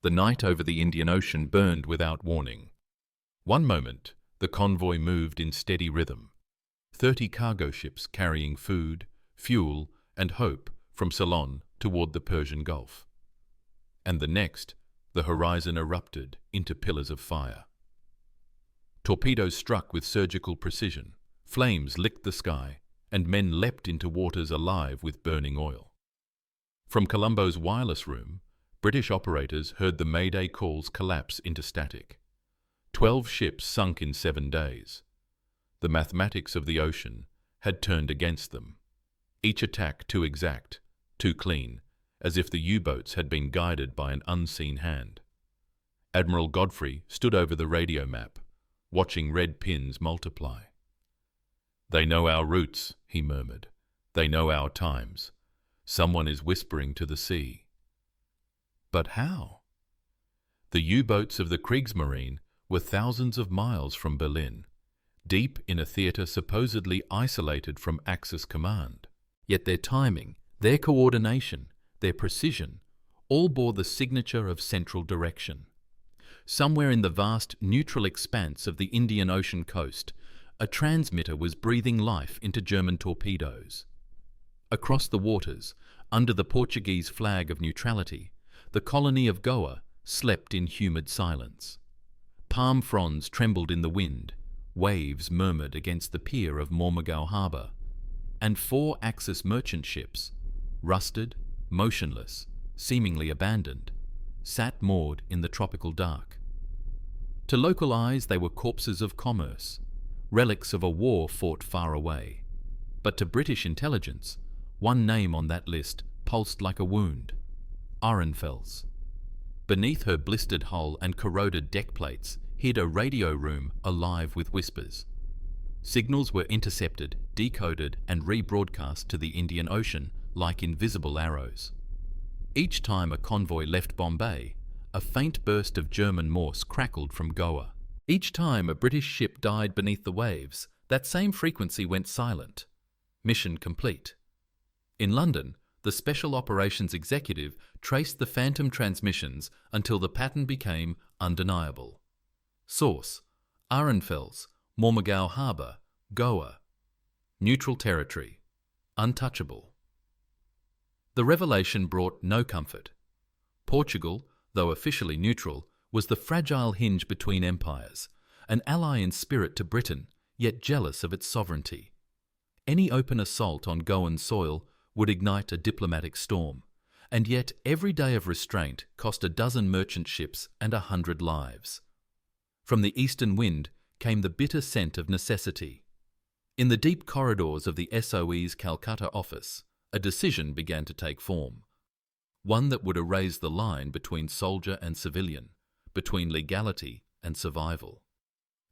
The night over the Indian Ocean burned without warning. One moment, the convoy moved in steady rhythm. 30 cargo ships carrying food, fuel, and hope from Ceylon toward the Persian Gulf. And the next, the horizon erupted into pillars of fire. Torpedoes struck with surgical precision, flames licked the sky, and men leapt into waters alive with burning oil. From Colombo's wireless room, British operators heard the Mayday calls collapse into static. 12 ships sunk in 7 days. The mathematics of the ocean had turned against them. Each attack too exact, too clean, as if the U-boats had been guided by an unseen hand. Admiral Godfrey stood over the radio map, watching red pins multiply. "They know our routes," he murmured. "They know our times. Someone is whispering to the sea." But how? The U-boats of the Kriegsmarine were thousands of miles from Berlin, deep in a theatre supposedly isolated from Axis command. Yet their timing, their coordination, their precision, all bore the signature of central direction. Somewhere in the vast neutral expanse of the Indian Ocean coast, a transmitter was breathing life into German torpedoes. Across the waters, under the Portuguese flag of neutrality, the colony of Goa slept in humid silence. Palm fronds trembled in the wind, waves murmured against the pier of Mormugao harbour, and 4 Axis merchant ships, rusted, motionless, seemingly abandoned, sat moored in the tropical dark. To local eyes they were corpses of commerce, relics of a war fought far away. But to British intelligence, one name on that list pulsed like a wound: Ahrenfels. Beneath her blistered hull and corroded deck plates hid a radio room alive with whispers. Signals were intercepted, decoded, and rebroadcast to the Indian Ocean like invisible arrows. Each time a convoy left Bombay, a faint burst of German Morse crackled from Goa. Each time a British ship died beneath the waves, that same frequency went silent. Mission complete. In London, the Special Operations Executive traced the phantom transmissions until the pattern became undeniable. Source: Ahrenfels, Mormugao Harbour, Goa. Neutral territory. Untouchable. The revelation brought no comfort. Portugal, though officially neutral, was the fragile hinge between empires, an ally in spirit to Britain, yet jealous of its sovereignty. Any open assault on Goan soil would ignite a diplomatic storm, and yet every day of restraint cost a dozen merchant ships and 100 lives. From the eastern wind came the bitter scent of necessity. In the deep corridors of the SOE's Calcutta office, a decision began to take form. One that would erase the line between soldier and civilian, between legality and survival.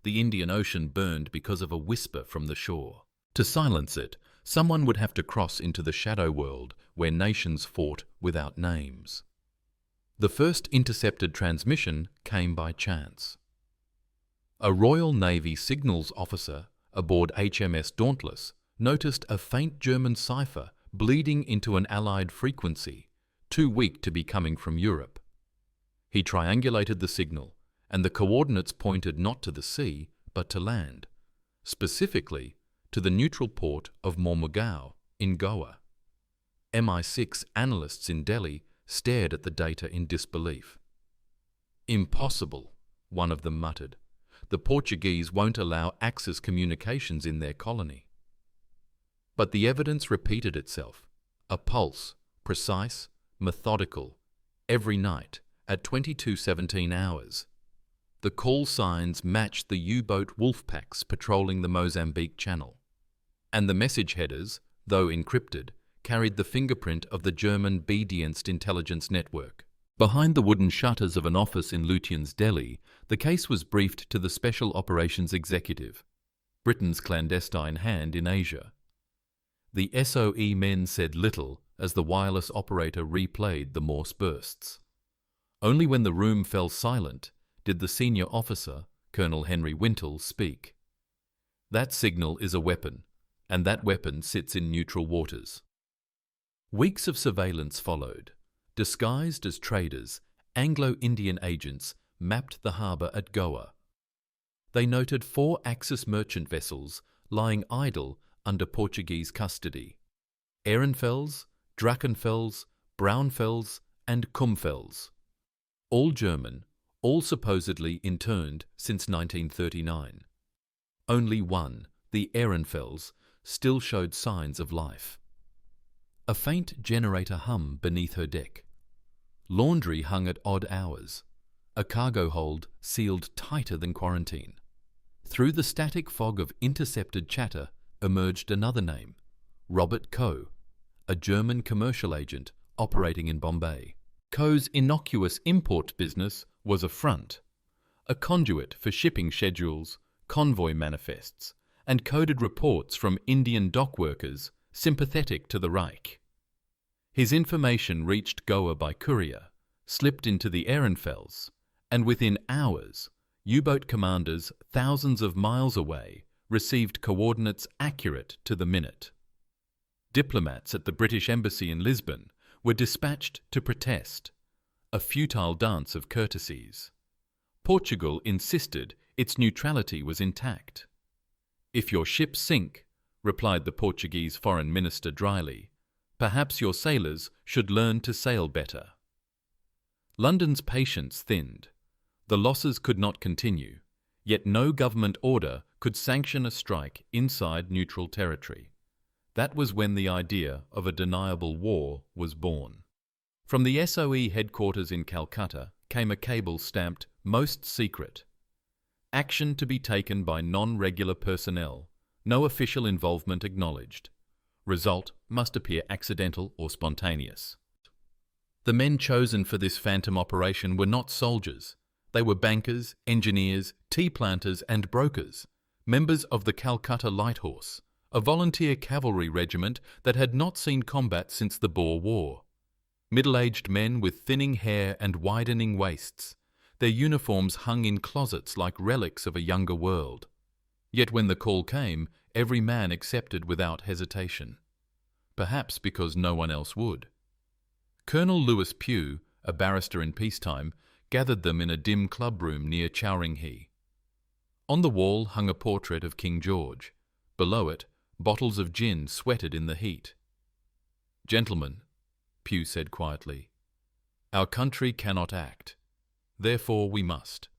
The Indian Ocean burned because of a whisper from the shore. To silence it, someone would have to cross into the shadow world where nations fought without names. The first intercepted transmission came by chance. A Royal Navy signals officer aboard HMS Dauntless noticed a faint German cipher bleeding into an Allied frequency, too weak to be coming from Europe. He triangulated the signal, and the coordinates pointed not to the sea, but to land, specifically to the neutral port of Mormugao in Goa. MI6 analysts in Delhi stared at the data in disbelief. "Impossible," one of them muttered. "The Portuguese won't allow Axis communications in their colony." But the evidence repeated itself, a pulse, precise, methodical, every night at 22:17 hours. The call signs matched the U-boat wolf packs patrolling the Mozambique Channel. And the message headers, though encrypted, carried the fingerprint of the German B-Dienst intelligence network. Behind the wooden shutters of an office in Lutyens, Delhi, the case was briefed to the Special Operations Executive, Britain's clandestine hand in Asia. The SOE men said little as the wireless operator replayed the Morse bursts. Only when the room fell silent did the senior officer, Colonel Henry Wintle, speak. "That signal is a weapon, and that weapon sits in neutral waters." Weeks of surveillance followed. Disguised as traders, Anglo-Indian agents mapped the harbour at Goa. They noted 4 Axis merchant vessels lying idle under Portuguese custody: Ehrenfels, Drachenfels, Braunfels and Kumfels. All German, all supposedly interned since 1939. Only one, the Ehrenfels, still showed signs of life. A faint generator hummed beneath her deck. Laundry hung at odd hours. A cargo hold sealed tighter than quarantine. Through the static fog of intercepted chatter emerged another name, Robert Coe, a German commercial agent operating in Bombay. Coe's innocuous import business was a front, a conduit for shipping schedules, convoy manifests, and coded reports from Indian dock workers sympathetic to the Reich. His information reached Goa by courier, slipped into the Ehrenfels, and within hours, U-boat commanders thousands of miles away received coordinates accurate to the minute. Diplomats at the British Embassy in Lisbon were dispatched to protest, a futile dance of courtesies. Portugal insisted its neutrality was intact. "If your ships sink," replied the Portuguese foreign minister dryly, "perhaps your sailors should learn to sail better." London's patience thinned. The losses could not continue, yet no government order could sanction a strike inside neutral territory. That was when the idea of a deniable war was born. From the SOE headquarters in Calcutta came a cable stamped "Most Secret." Action to be taken by non-regular personnel, no official involvement acknowledged. Result must appear accidental or spontaneous. The men chosen for this phantom operation were not soldiers. They were bankers, engineers, tea planters and brokers, members of the Calcutta Light Horse, a volunteer cavalry regiment that had not seen combat since the Boer War. Middle-aged men with thinning hair and widening waists, their uniforms hung in closets like relics of a younger world. Yet when the call came, every man accepted without hesitation. Perhaps because no one else would. Colonel Lewis Pugh, a barrister in peacetime, gathered them in a dim club room near Chowringhee. On the wall hung a portrait of King George. Below it, bottles of gin sweated in the heat. "Gentlemen," Pugh said quietly, "our country cannot act. Therefore we must.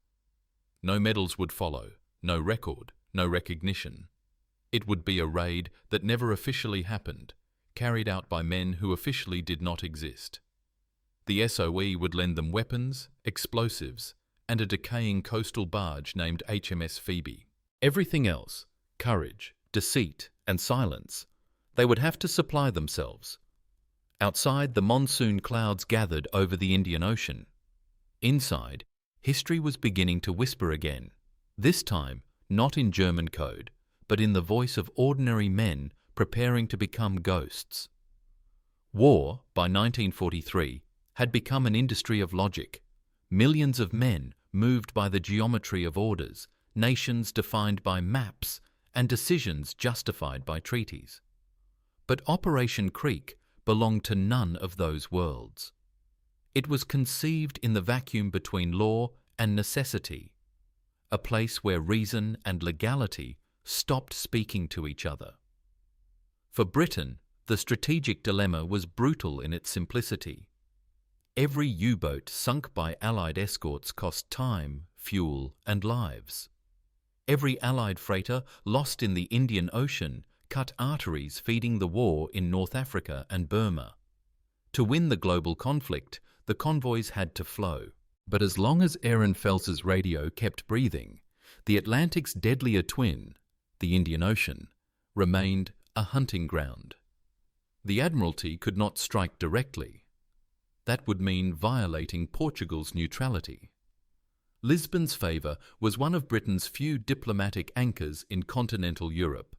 No medals would follow, no record, no recognition. It would be a raid that never officially happened, carried out by men who officially did not exist. The SOE would lend them weapons, explosives, and a decaying coastal barge named HMS Phoebe. Everything else, courage, deceit, and silence, they would have to supply themselves. Outside, the monsoon clouds gathered over the Indian Ocean. Inside, history was beginning to whisper again, this time not in German code, but in the voice of ordinary men preparing to become ghosts. War, by 1943, had become an industry of logic. Millions of men moved by the geometry of orders, nations defined by maps, and decisions justified by treaties. But Operation Creek belonged to none of those worlds. It was conceived in the vacuum between law and necessity, a place where reason and legality stopped speaking to each other. For Britain, the strategic dilemma was brutal in its simplicity. Every U-boat sunk by Allied escorts cost time, fuel, and lives. Every Allied freighter lost in the Indian Ocean cut arteries feeding the war in North Africa and Burma. To win the global conflict, the convoys had to flow. But as long as Ehrenfels's radio kept breathing, the Atlantic's deadlier twin, the Indian Ocean, remained a hunting ground. The Admiralty could not strike directly. That would mean violating Portugal's neutrality. Lisbon's favour was one of Britain's few diplomatic anchors in continental Europe.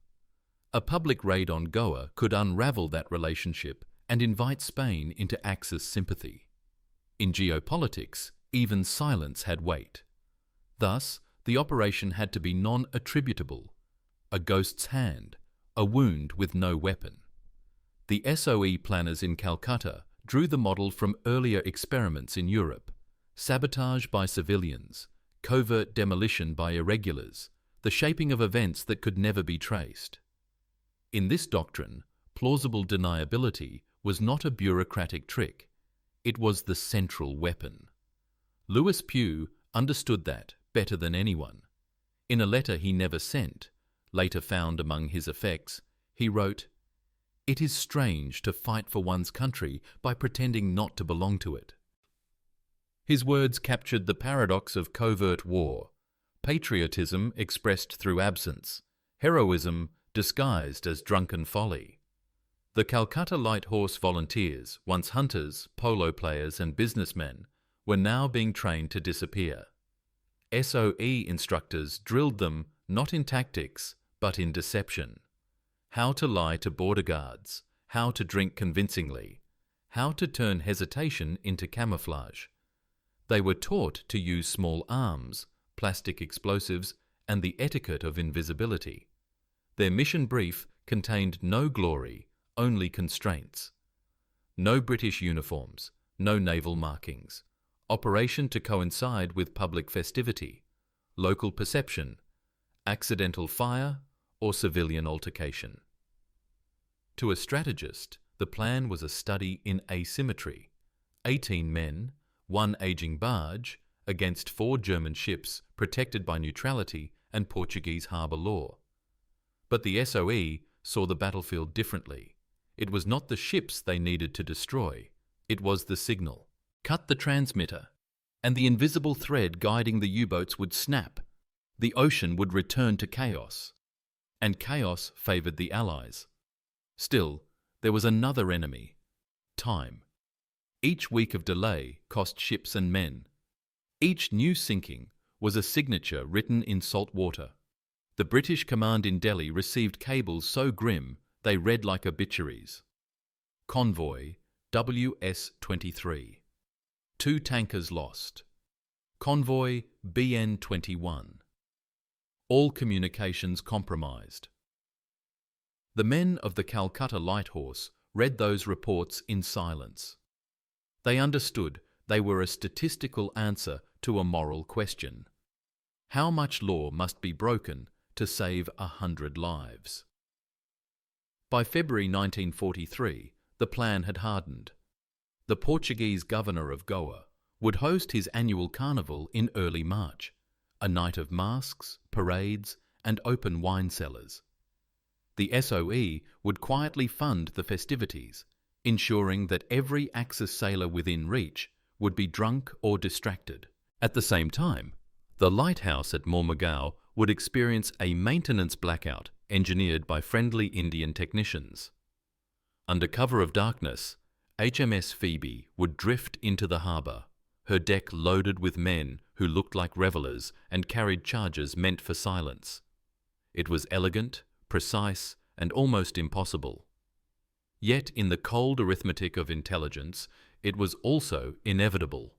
A public raid on Goa could unravel that relationship and invite Spain into Axis sympathy. In geopolitics, even silence had weight. Thus, the operation had to be non-attributable, a ghost's hand, a wound with no weapon. The SOE planners in Calcutta drew the model from earlier experiments in Europe, sabotage by civilians, covert demolition by irregulars, the shaping of events that could never be traced. In this doctrine, plausible deniability was not a bureaucratic trick. It was the central weapon. Louis Pugh understood that better than anyone. In a letter he never sent, later found among his effects, he wrote, "It is strange to fight for one's country by pretending not to belong to it." His words captured the paradox of covert war, patriotism expressed through absence, heroism disguised as drunken folly. The Calcutta Light Horse Volunteers, once hunters, polo players and businessmen, were now being trained to disappear. SOE instructors drilled them not in tactics, but in deception. How to lie to border guards, how to drink convincingly, how to turn hesitation into camouflage. They were taught to use small arms, plastic explosives, and the etiquette of invisibility. Their mission brief contained no glory, only constraints. No British uniforms, no naval markings. Operation to coincide with public festivity, local perception, accidental fire, or civilian altercation. To a strategist, the plan was a study in asymmetry. 18 men, 1 aging barge, against 4 German ships protected by neutrality and Portuguese harbour law. But the SOE saw the battlefield differently. It was not the ships they needed to destroy. It was the signal. Cut the transmitter, and the invisible thread guiding the U-boats would snap. The ocean would return to chaos. And chaos favoured the Allies. Still, there was another enemy: time. Each week of delay cost ships and men. Each new sinking was a signature written in salt water. The British command in Delhi received cables so grim they read like obituaries. Convoy WS-23. 2 tankers lost. Convoy BN-21. All communications compromised. The men of the Calcutta Light Horse read those reports in silence. They understood they were a statistical answer to a moral question. How much law must be broken to save 100 lives? By February 1943, the plan had hardened. The Portuguese governor of Goa would host his annual carnival in early March, a night of masks, parades, and open wine cellars. The SOE would quietly fund the festivities, ensuring that every Axis sailor within reach would be drunk or distracted. At the same time, the lighthouse at Mormugao would experience a maintenance blackout engineered by friendly Indian technicians. Under cover of darkness, HMS Phoebe would drift into the harbour, her deck loaded with men who looked like revellers and carried charges meant for silence. It was elegant, precise, and almost impossible. Yet in the cold arithmetic of intelligence, it was also inevitable.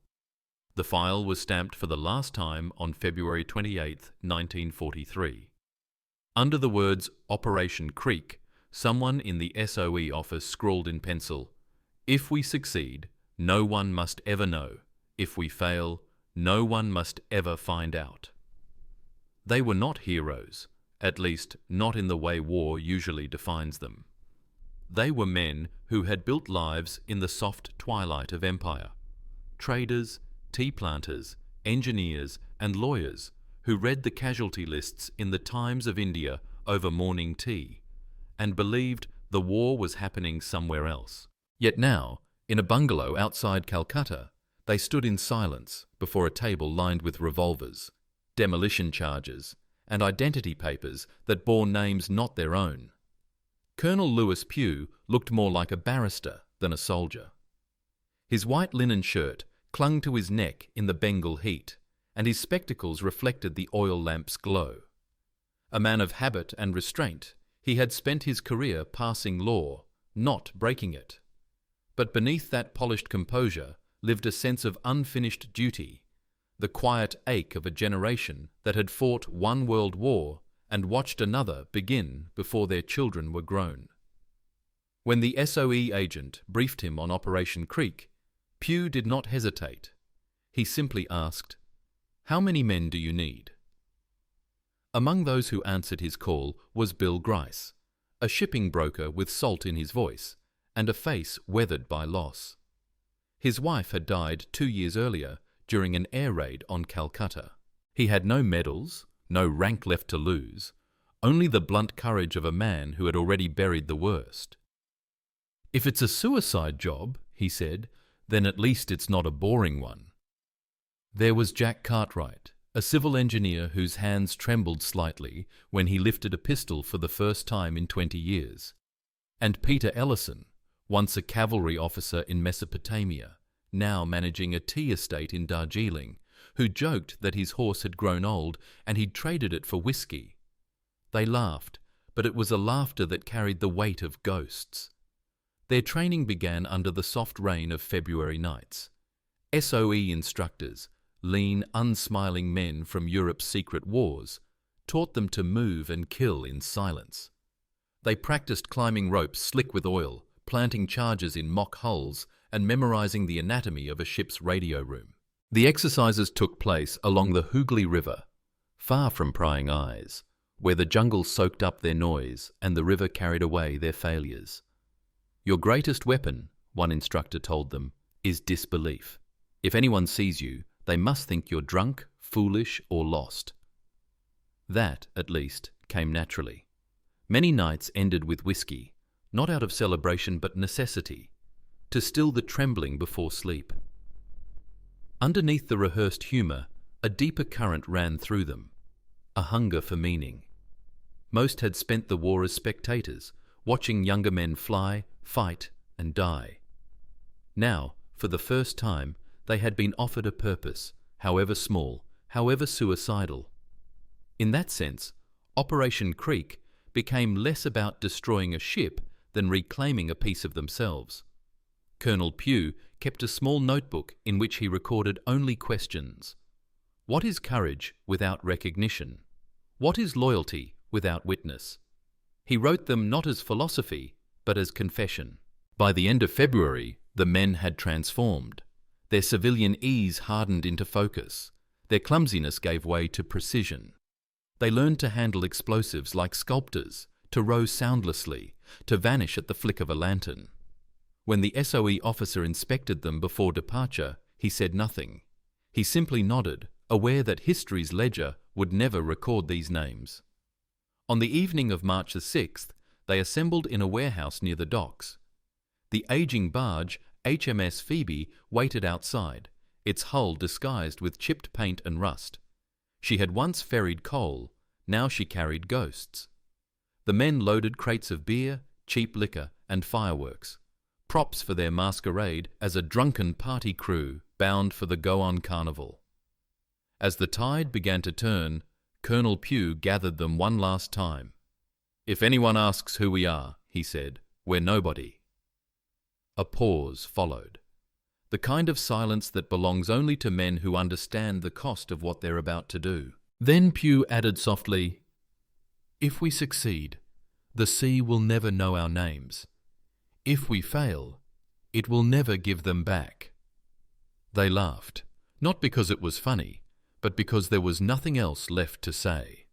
The file was stamped for the last time on February 28, 1943. Under the words Operation Creek, someone in the SOE office scrawled in pencil, "If we succeed, no one must ever know. If we fail, no one must ever find out." They were not heroes, at least not in the way war usually defines them. They were men who had built lives in the soft twilight of empire. Traders, tea planters, engineers, and lawyers who read the casualty lists in the Times of India over morning tea and believed the war was happening somewhere else. Yet now, in a bungalow outside Calcutta, they stood in silence before a table lined with revolvers, demolition charges, and identity papers that bore names not their own. Colonel Louis Pugh looked more like a barrister than a soldier. His white linen shirt clung to his neck in the Bengal heat, and his spectacles reflected the oil lamp's glow. A man of habit and restraint, he had spent his career passing law, not breaking it. But beneath that polished composure lived a sense of unfinished duty, the quiet ache of a generation that had fought one world war and watched another begin before their children were grown. When the SOE agent briefed him on Operation Creek, Pugh did not hesitate. He simply asked, "How many men do you need?" Among those who answered his call was Bill Grice, a shipping broker with salt in his voice and a face weathered by loss. His wife had died 2 years earlier during an air raid on Calcutta. He had no medals, no rank left to lose, only the blunt courage of a man who had already buried the worst. "If it's a suicide job," he said, "then at least it's not a boring one." There was Jack Cartwright, a civil engineer whose hands trembled slightly when he lifted a pistol for the first time in 20 years, and Peter Ellison, once a cavalry officer in Mesopotamia, now managing a tea estate in Darjeeling, who joked that his horse had grown old and he'd traded it for whiskey. They laughed, but it was a laughter that carried the weight of ghosts. Their training began under the soft rain of February nights. SOE instructors, lean, unsmiling men from Europe's secret wars, taught them to move and kill in silence. They practiced climbing ropes slick with oil, planting charges in mock hulls, and memorizing the anatomy of a ship's radio room. The exercises took place along the Hooghly River, far from prying eyes, where the jungle soaked up their noise and the river carried away their failures. "Your greatest weapon," one instructor told them, "is disbelief. If anyone sees you, they must think you're drunk, foolish, or lost." That, at least, came naturally. Many nights ended with whiskey, not out of celebration but necessity, to still the trembling before sleep. Underneath the rehearsed humour, a deeper current ran through them, a hunger for meaning. Most had spent the war as spectators, watching younger men fly, fight, and die. Now, for the first time, they had been offered a purpose, however small, however suicidal. In that sense, Operation Creek became less about destroying a ship than reclaiming a piece of themselves. Colonel Pugh kept a small notebook in which he recorded only questions. What is courage without recognition? What is loyalty without witness? He wrote them not as philosophy, but as confession. By the end of February, the men had transformed. Their civilian ease hardened into focus. Their clumsiness gave way to precision. They learned to handle explosives like sculptors, to row soundlessly, to vanish at the flick of a lantern. When the SOE officer inspected them before departure, he said nothing. He simply nodded, aware that history's ledger would never record these names. On the evening of March the 6th, they assembled in a warehouse near the docks. The aging barge, HMS Phoebe, waited outside, its hull disguised with chipped paint and rust. She had once ferried coal, now she carried ghosts. The men loaded crates of beer, cheap liquor, and fireworks, props for their masquerade as a drunken party crew bound for the Goan Carnival. As the tide began to turn, Colonel Pugh gathered them one last time. "If anyone asks who we are," he said, "we're nobody." A pause followed, the kind of silence that belongs only to men who understand the cost of what they're about to do. Then Pugh added softly, "If we succeed, the sea will never know our names. If we fail, it will never give them back." They laughed, not because it was funny, but because there was nothing else left to say.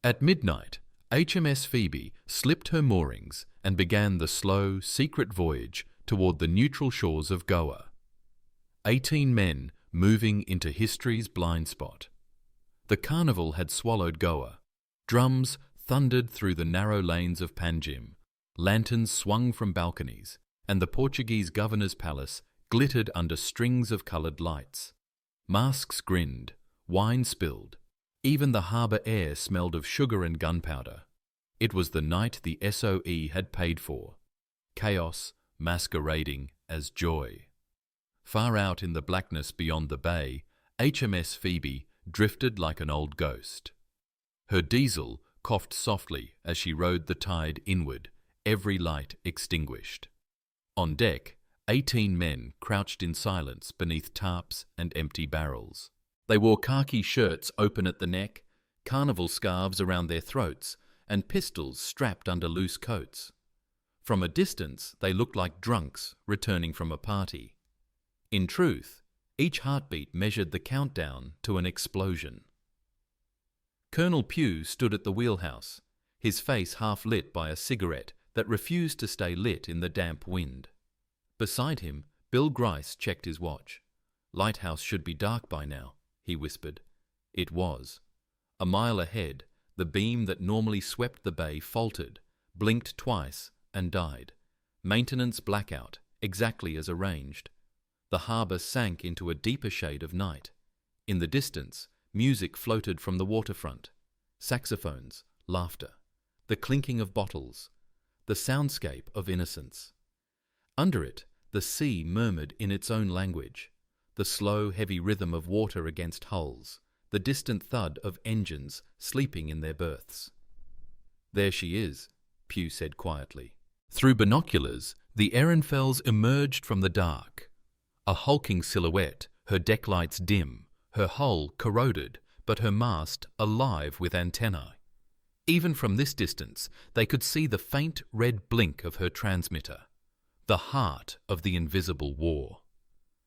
At midnight, HMS Phoebe slipped her moorings and began the slow, secret voyage toward the neutral shores of Goa. 18 men moving into history's blind spot. The carnival had swallowed Goa. Drums thundered through the narrow lanes of Panjim. Lanterns swung from balconies, and the Portuguese governor's palace glittered under strings of coloured lights. Masks grinned, wine spilled. Even the harbour air smelled of sugar and gunpowder. It was the night the SOE had paid for. Chaos masquerading as joy. Far out in the blackness beyond the bay, HMS Phoebe drifted like an old ghost. Her diesel coughed softly as she rode the tide inward, every light extinguished. On deck, 18 men crouched in silence beneath tarps and empty barrels. They wore khaki shirts open at the neck, carnival scarves around their throats, and pistols strapped under loose coats. From a distance, they looked like drunks returning from a party. In truth, Each heartbeat measured the countdown to an explosion. Colonel Pugh stood at the wheelhouse, his face half lit by a cigarette that refused to stay lit in the damp wind. Beside him, Bill Grice checked his watch. "Lighthouse should be dark by now," he whispered. It was. A mile ahead, the beam that normally swept the bay faltered, blinked twice, and died. Maintenance blackout, exactly as arranged. The harbour sank into a deeper shade of night. In the distance, music floated from the waterfront. Saxophones, laughter, the clinking of bottles, the soundscape of innocence. Under it, the sea murmured in its own language, the slow, heavy rhythm of water against hulls, the distant thud of engines sleeping in their berths. "There she is," Pugh said quietly. Through binoculars, the Ehrenfels emerged from the dark. A hulking silhouette, her deck lights dim, her hull corroded, but her mast alive with antennae. Even from this distance, they could see the faint red blink of her transmitter, the heart of the invisible war.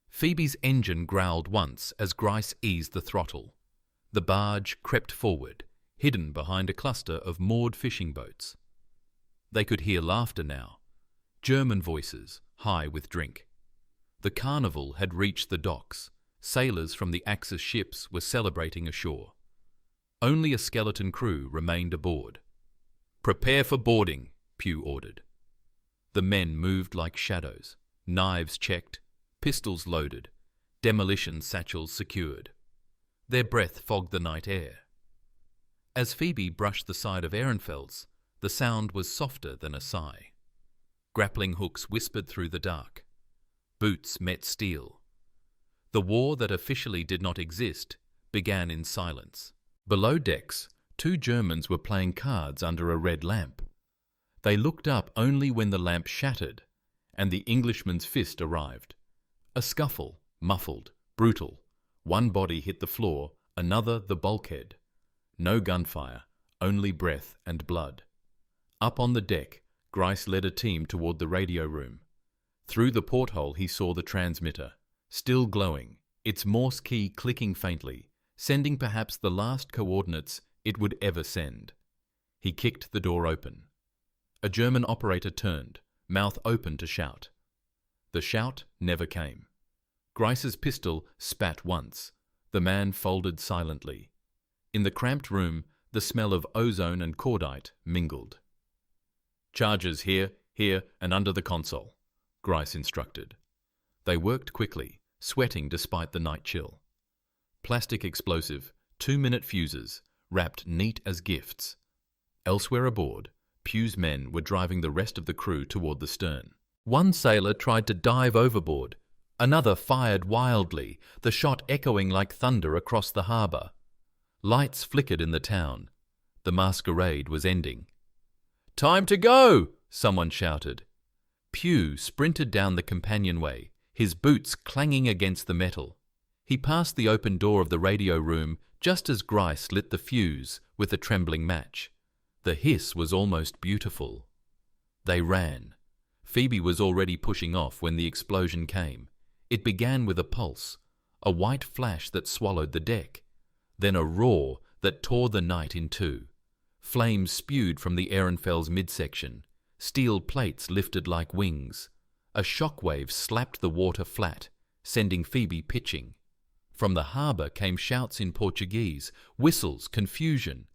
Phoebe's engine growled once as Grice eased the throttle. The barge crept forward, hidden behind a cluster of moored fishing boats. They could hear laughter now, German voices, high with drink. The carnival had reached the docks. Sailors from the Axis ships were celebrating ashore. Only a skeleton crew remained aboard. "Prepare for boarding," Pugh ordered. The men moved like shadows, knives checked, pistols loaded, demolition satchels secured. Their breath fogged the night air. As Phoebe brushed the side of Ehrenfels, the sound was softer than a sigh. Grappling hooks whispered through the dark. Boots met steel. The war that officially did not exist began in silence. Below decks, two Germans were playing cards under a red lamp. They looked up only when the lamp shattered, and the Englishman's fist arrived. A scuffle, muffled, brutal. One body hit the floor, another the bulkhead. No gunfire, only breath and blood. Up on the deck, Grice led a team toward the radio room. Through the porthole he saw the transmitter, still glowing, its Morse key clicking faintly, sending perhaps the last coordinates it would ever send. He kicked the door open. A German operator turned, mouth open to shout. The shout never came. Grice's pistol spat once. The man folded silently. In the cramped room, the smell of ozone and cordite mingled. "Charges here, and under the console," Grice instructed. They worked quickly, sweating despite the night chill. Plastic explosive, 2-minute fuses, wrapped neat as gifts. Elsewhere aboard, Pugh's men were driving the rest of the crew toward the stern. One sailor tried to dive overboard. Another fired wildly, the shot echoing like thunder across the harbour. Lights flickered in the town. The masquerade was ending. "Time to go!" someone shouted. Pugh sprinted down the companionway, his boots clanging against the metal. He passed the open door of the radio room just as Grice lit the fuse with a trembling match. The hiss was almost beautiful. They ran. Phoebe was already pushing off when the explosion came. It began with a pulse, a white flash that swallowed the deck, then a roar that tore the night in two. Flames spewed from the Ehrenfels midsection. Steel plates lifted like wings. A shockwave slapped the water flat, sending Phoebe pitching. From the harbour came shouts in Portuguese, whistles, confusion.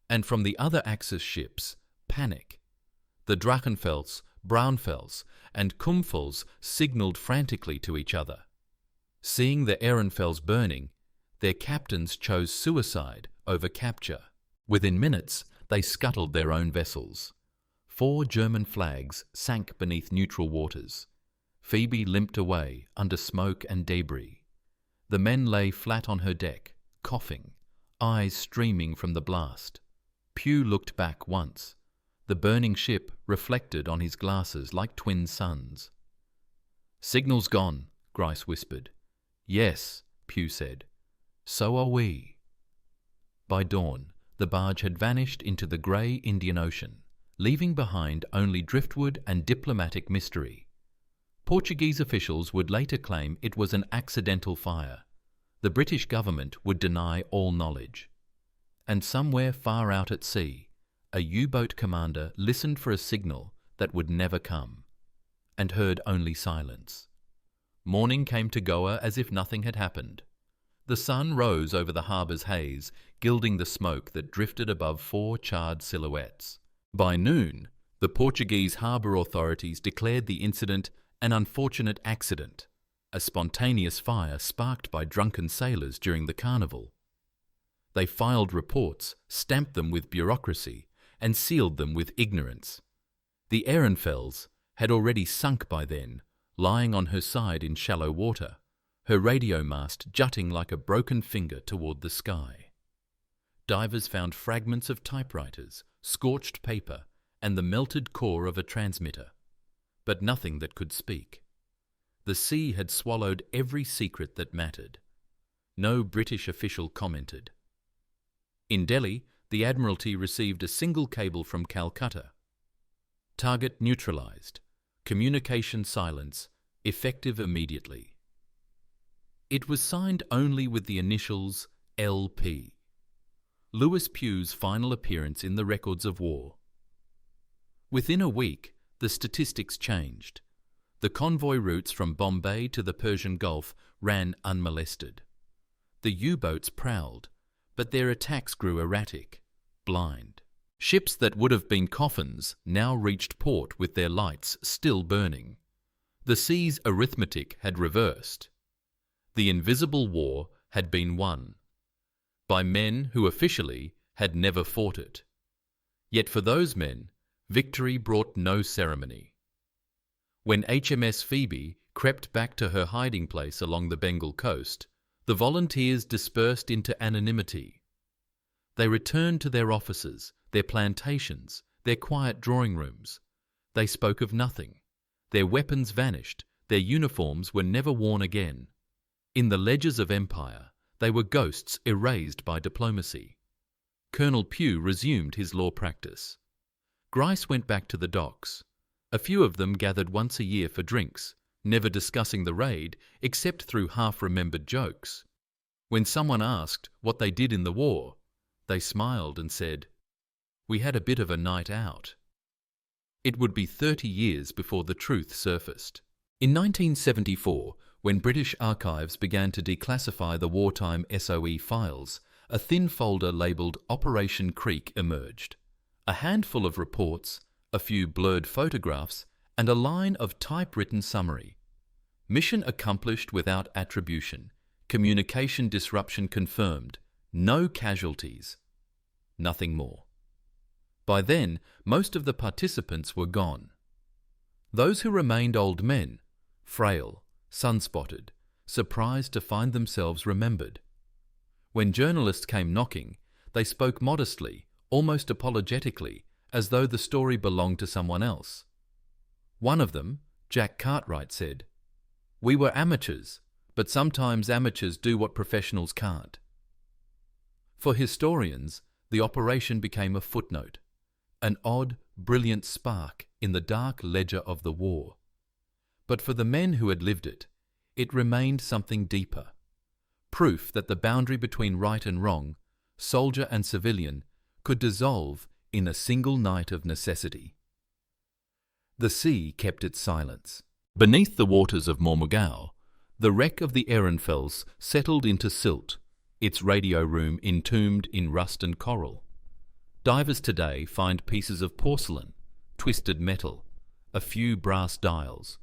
And from the other Axis ships, panic. The Drachenfels, Braunfels, and Kumfels signalled frantically to each other. Seeing the Ehrenfels burning, their captains chose suicide over capture. Within minutes, they scuttled their own vessels. 4 German flags sank beneath neutral waters. Phoebe limped away under smoke and debris. The men lay flat on her deck, coughing, eyes streaming from the blast. Pugh looked back once. The burning ship reflected on his glasses like twin suns. "Signal's gone," Grice whispered. "Yes," Pugh said. "So are we." By dawn, the barge had vanished into the grey Indian Ocean, leaving behind only driftwood and diplomatic mystery. Portuguese officials would later claim it was an accidental fire. The British government would deny all knowledge. And somewhere far out at sea, a U-boat commander listened for a signal that would never come, and heard only silence. Morning came to Goa as if nothing had happened. The sun rose over the harbour's haze, gilding the smoke that drifted above 4 charred silhouettes. By noon, the Portuguese harbour authorities declared the incident an unfortunate accident, a spontaneous fire sparked by drunken sailors during the carnival. They filed reports, stamped them with bureaucracy, and sealed them with ignorance. The Ehrenfels had already sunk by then, lying on her side in shallow water, her radio mast jutting like a broken finger toward the sky. Divers found fragments of typewriters, scorched paper, and the melted core of a transmitter, but nothing that could speak. The sea had swallowed every secret that mattered. No British official commented. In Delhi, the Admiralty received a single cable from Calcutta. Target neutralized. Communication silence, effective immediately. It was signed only with the initials LP. Louis Pugh's final appearance in the records of war. Within a week, the statistics changed. The convoy routes from Bombay to the Persian Gulf ran unmolested. The U-boats prowled, but their attacks grew erratic, blind. Ships that would have been coffins now reached port with their lights still burning. The sea's arithmetic had reversed. The invisible war had been won by men who officially had never fought it. Yet for those men, victory brought no ceremony. When HMS Phoebe crept back to her hiding place along the Bengal coast, the volunteers dispersed into anonymity. They returned to their offices, their plantations, their quiet drawing rooms. They spoke of nothing. Their weapons vanished. Their uniforms were never worn again. In the ledgers of empire, they were ghosts erased by diplomacy. Colonel Pugh resumed his law practice. Grice went back to the docks. A few of them gathered once a year for drinks, never discussing the raid except through half-remembered jokes. When someone asked what they did in the war, they smiled and said, "We had a bit of a night out." It would be 30 years before the truth surfaced. In 1974, when British archives began to declassify the wartime SOE files, a thin folder labelled Operation Creek emerged. A handful of reports, a few blurred photographs, and a line of typewritten summary. Mission accomplished without attribution. Communication disruption confirmed. No casualties. Nothing more. By then, most of the participants were gone. Those who remained old men, frail, sun-spotted, surprised to find themselves remembered. When journalists came knocking, they spoke modestly, almost apologetically, as though the story belonged to someone else. One of them, Jack Cartwright, said, "We were amateurs, but sometimes amateurs do what professionals can't." For historians, the operation became a footnote, an odd, brilliant spark in the dark ledger of the war. But for the men who had lived it, it remained something deeper. Proof that the boundary between right and wrong, soldier and civilian, could dissolve in a single night of necessity. The sea kept its silence. Beneath the waters of Mormugao, the wreck of the Ehrenfels settled into silt, its radio room entombed in rust and coral. Divers today find pieces of porcelain, twisted metal, a few brass dials,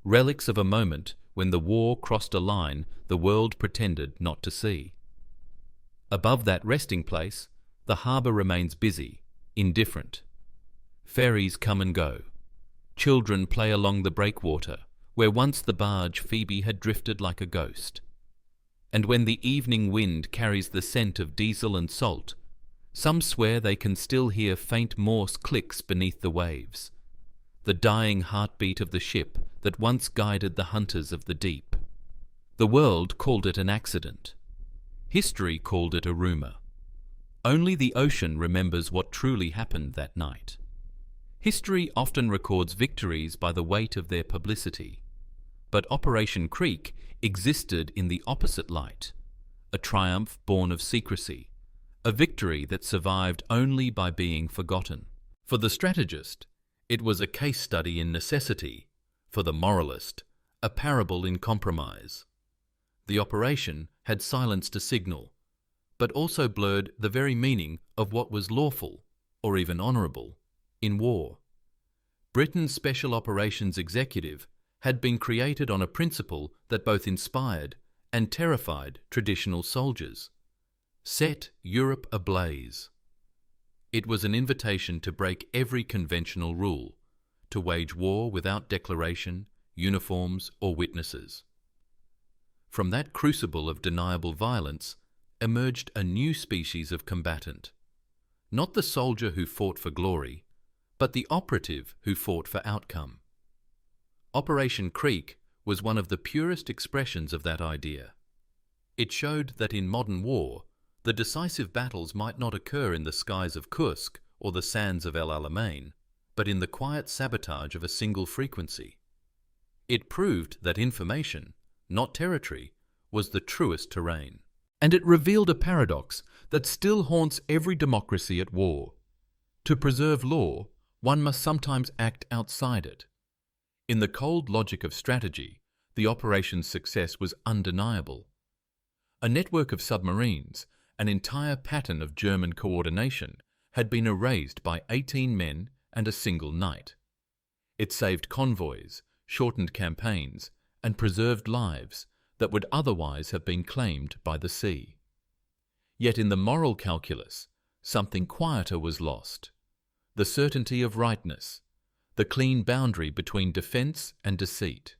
relics of a moment when the war crossed a line the world pretended not to see. Above that resting place, the harbour remains busy, indifferent. Ferries come and go. Children play along the breakwater, where once the barge Phoebe had drifted like a ghost. And when the evening wind carries the scent of diesel and salt, some swear they can still hear faint Morse clicks beneath the waves, the dying heartbeat of the ship that once guided the hunters of the deep. The world called it an accident. History called it a rumour. Only the ocean remembers what truly happened that night. History often records victories by the weight of their publicity. But Operation Creek existed in the opposite light, a triumph born of secrecy, a victory that survived only by being forgotten. For the strategist, it was a case study in necessity; for the moralist, a parable in compromise. The operation had silenced a signal, but also blurred the very meaning of what was lawful, or even honourable, in war. Britain's Special Operations Executive had been created on a principle that both inspired and terrified traditional soldiers: set Europe ablaze. It was an invitation to break every conventional rule, to wage war without declaration, uniforms, or witnesses. From that crucible of deniable violence emerged a new species of combatant, not the soldier who fought for glory, but the operative who fought for outcome. Operation Creek was one of the purest expressions of that idea. It showed that in modern war, the decisive battles might not occur in the skies of Kursk or the sands of El Alamein, but in the quiet sabotage of a single frequency. It proved that information, not territory, was the truest terrain. And it revealed a paradox that still haunts every democracy at war. To preserve law, one must sometimes act outside it. In the cold logic of strategy, the operation's success was undeniable. A network of submarines, an entire pattern of German coordination, had been erased by 18 men and a single night. It saved convoys, shortened campaigns, and preserved lives that would otherwise have been claimed by the sea. Yet in the moral calculus, something quieter was lost: the certainty of rightness, the clean boundary between defence and deceit.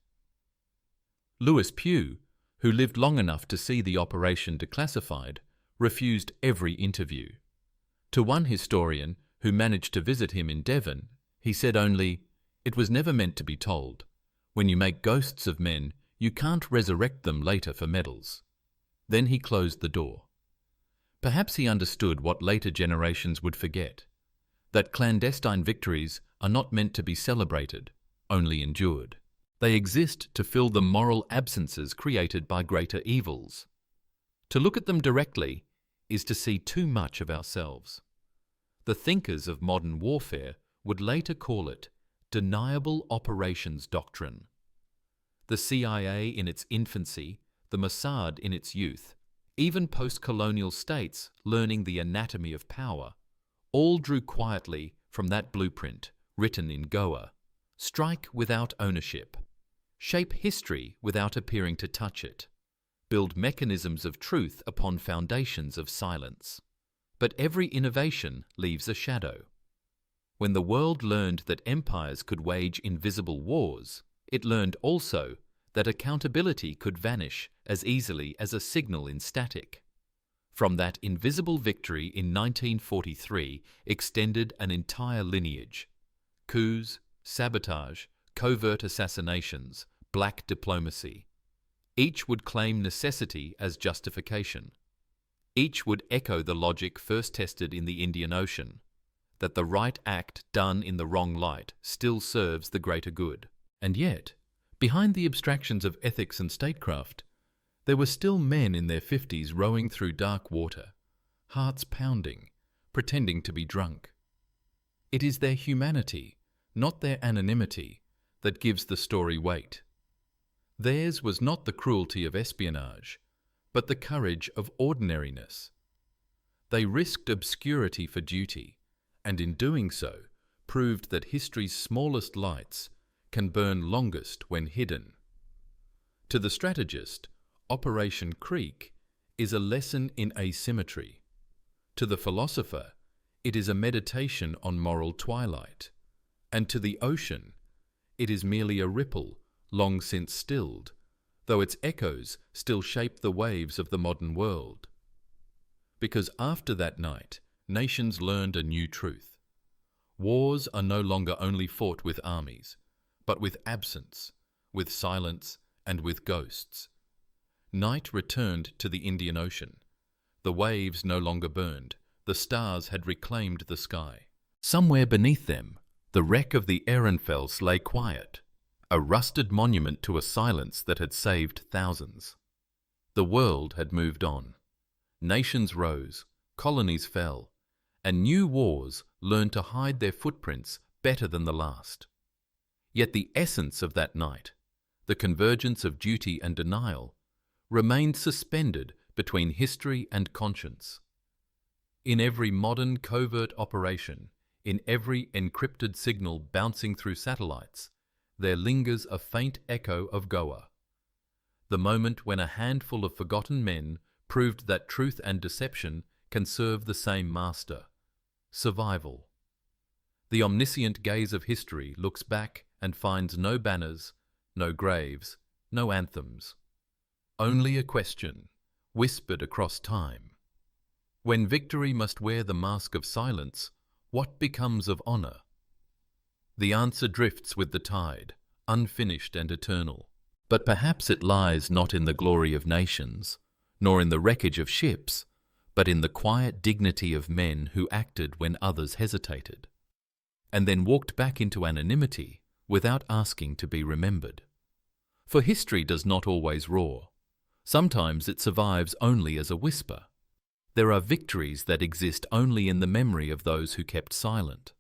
Louis Pugh, who lived long enough to see the operation declassified, refused every interview. To one historian who managed to visit him in Devon, he said only, "It was never meant to be told. When you make ghosts of men, you can't resurrect them later for medals." Then he closed the door. Perhaps he understood what later generations would forget: that clandestine victories are not meant to be celebrated, only endured. They exist to fill the moral absences created by greater evils. To look at them directly is to see too much of ourselves. The thinkers of modern warfare would later call it deniable operations doctrine. The CIA in its infancy, the Mossad in its youth, even post-colonial states learning the anatomy of power, all drew quietly from that blueprint written in Goa: strike without ownership, shape history without appearing to touch it, build mechanisms of truth upon foundations of silence. But every innovation leaves a shadow. When the world learned that empires could wage invisible wars, it learned also that accountability could vanish as easily as a signal in static. From that invisible victory in 1943 extended an entire lineage: coups, sabotage, covert assassinations, black diplomacy. Each would claim necessity as justification. Each would echo the logic first tested in the Indian Ocean, that the right act done in the wrong light still serves the greater good. And yet, behind the abstractions of ethics and statecraft, there were still men in their 50s rowing through dark water, hearts pounding, pretending to be drunk. It is their humanity, not their anonymity, that gives the story weight. Theirs was not the cruelty of espionage, but the courage of ordinariness. They risked obscurity for duty, and in doing so proved that history's smallest lights can burn longest when hidden. To the strategist, Operation Creek is a lesson in asymmetry. To the philosopher, it is a meditation on moral twilight. And to the ocean, it is merely a ripple long since stilled, though its echoes still shape the waves of the modern world. Because after that night, nations learned a new truth. Wars are no longer only fought with armies, but with absence, with silence, and with ghosts. Night returned to the Indian Ocean. The waves no longer burned. The stars had reclaimed the sky. Somewhere beneath them, the wreck of the Ehrenfels lay quiet, a rusted monument to a silence that had saved thousands. The world had moved on. Nations rose, colonies fell, and new wars learned to hide their footprints better than the last. Yet the essence of that night, the convergence of duty and denial, remained suspended between history and conscience. In every modern covert operation, in every encrypted signal bouncing through satellites, there lingers a faint echo of Goa. The moment when a handful of forgotten men proved that truth and deception can serve the same master: survival. The omniscient gaze of history looks back and finds no banners, no graves, no anthems. Only a question, whispered across time. When victory must wear the mask of silence, what becomes of honor? The answer drifts with the tide, unfinished and eternal. But perhaps it lies not in the glory of nations, nor in the wreckage of ships, but in the quiet dignity of men who acted when others hesitated, and then walked back into anonymity without asking to be remembered. For history does not always roar. Sometimes it survives only as a whisper. There are victories that exist only in the memory of those who kept silent.